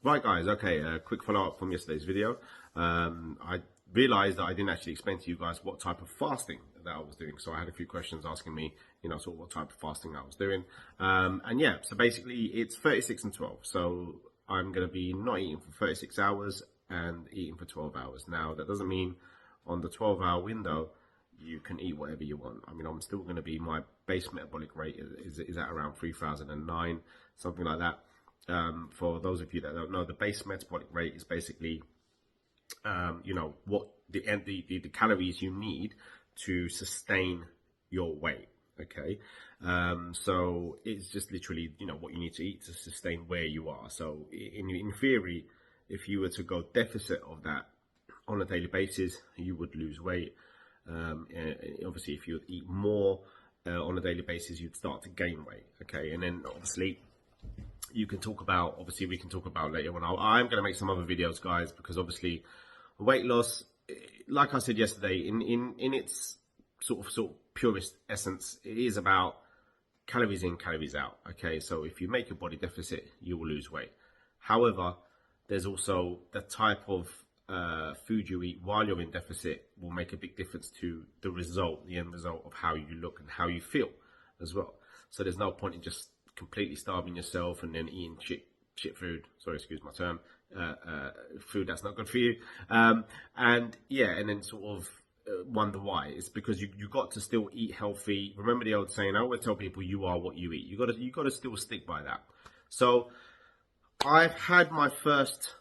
Right, guys. Okay, quick follow-up from yesterday's video. I realized that I didn't actually explain to you guys what type of fasting that I was doing. So I had a few questions asking me, sort of what type of fasting I was doing. And yeah, so basically it's 36 and 12. So I'm going to be not eating for 36 hours and eating for 12 hours. Now, that doesn't mean on the 12-hour window, you can eat whatever you want. I mean, I'm still going to be, my base metabolic rate is at around 3009, something like that. For those of you that don't know, the base metabolic rate is basically, what the calories you need to sustain your weight. Okay. So it's just literally, what you need to eat to sustain where you are. So in theory, if you were to go deficit of that on a daily basis, you would lose weight. Obviously, if you eat more on a daily basis, you'd start to gain weight. Okay. And then obviously, we can talk about later on. I'm going to make some other videos, guys, because obviously weight loss, like I said yesterday, in its sort of purest essence, it is about calories in, calories out. Okay, so if you make your body deficit, you will lose weight. However, there's also the type of food you eat while you're in deficit will make a big difference to the end result of how you look and how you feel as well. So there's no point in just completely starving yourself and then eating shit food. Sorry, excuse my term. Food that's not good for you. And then sort of wonder why. It's because you got to still eat healthy. Remember the old saying? I always tell people, you are what you eat. You got to still stick by that. So I've had my first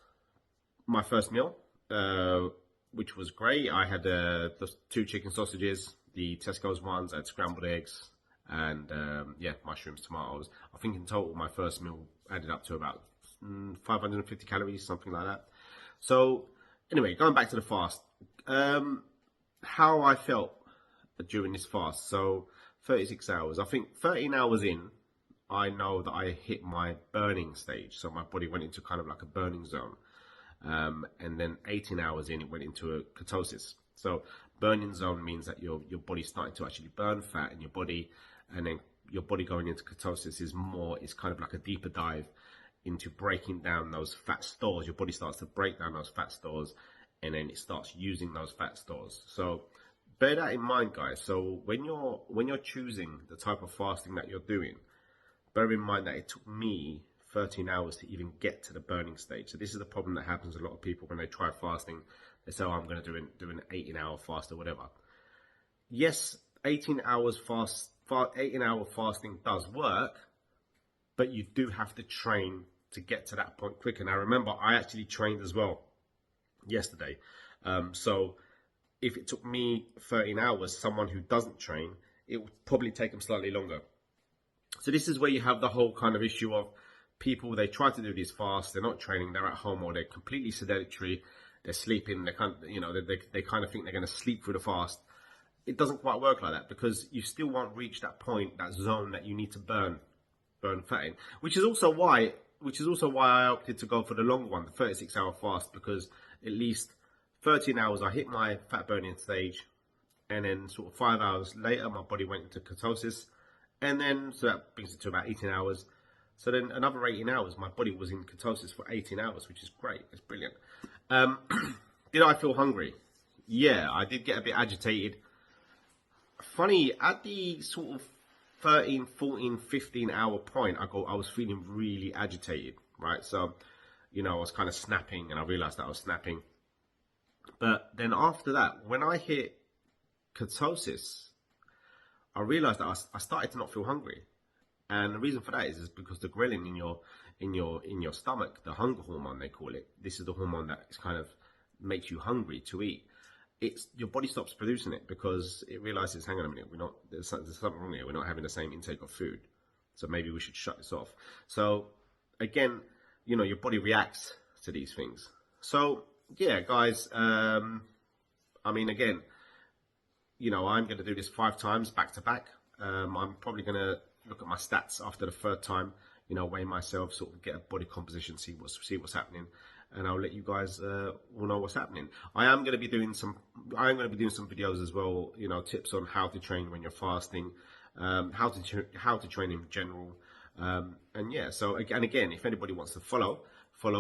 meal, which was great. I had the 2 chicken sausages, the Tesco's ones. I had scrambled eggs. And mushrooms, tomatoes. I think in total my first meal added up to about 550 calories, something like that. So anyway, going back to the fast, how I felt during this fast. So 36 hours. I think 13 hours in, I know that I hit my burning stage. So my body went into kind of like a burning zone. And then 18 hours in, it went into a ketosis. So burning zone means that your body's starting to actually burn fat in your body. And then your body going into ketosis is kind of like a deeper dive into breaking down those fat stores. Your body starts to break down those fat stores, and then it starts using those fat stores. So bear that in mind, guys. So when you're choosing the type of fasting that you're doing, bear in mind that it took me 13 hours to even get to the burning stage. So this is the problem that happens to a lot of people when they try fasting. They say, I'm going to do an 18-hour fast or whatever. Yes, 18-hour fasting does work, but you do have to train to get to that point quicker. Now, remember, I actually trained as well yesterday. So if it took me 13 hours, someone who doesn't train, it would probably take them slightly longer. So this is where you have the whole kind of issue of people, they try to do this fast, they're not training, they're at home, or they're completely sedentary, they're sleeping, they kind of think they're going to sleep through the fast. It doesn't quite work like that, because you still won't reach that point, that zone that you need to burn fat in. Which is also why I opted to go for the long one, the 36-hour fast, because at least 13 hours I hit my fat burning stage, and then sort of 5 hours later my body went into ketosis, and then so that brings it to about 18 hours. So then another 18 hours, my body was in ketosis for 18 hours, which is great. It's brilliant. Did I feel hungry? Yeah, I did get a bit agitated. Funny, at the sort of 13, 14, 15 hour point, I was feeling really agitated, right? So, I was kind of snapping, and I realized that I was snapping. But then after that, when I hit ketosis, I realized that I started to not feel hungry. And the reason for that is because the ghrelin in your stomach, the hunger hormone they call it, this is the hormone that kind of makes you hungry to eat. Your body stops producing it because it realizes, hang on a minute, there's something wrong here. We're not having the same intake of food, so maybe we should shut this off. So again, your body reacts to these things. So yeah, guys. Again, I'm going to do this 5 times back to back. I'm probably going to look at my stats after the 3rd time, weigh myself, sort of get a body composition, see what's happening, and I'll let you guys all know what's happening. I am going to be doing some videos as well, tips on how to train when you're fasting, how to train in general, And yeah, so again, if anybody wants to follow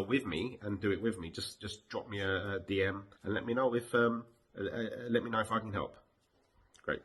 with me and do it with me, just drop me a DM and let me know if let me know if I can help. Great.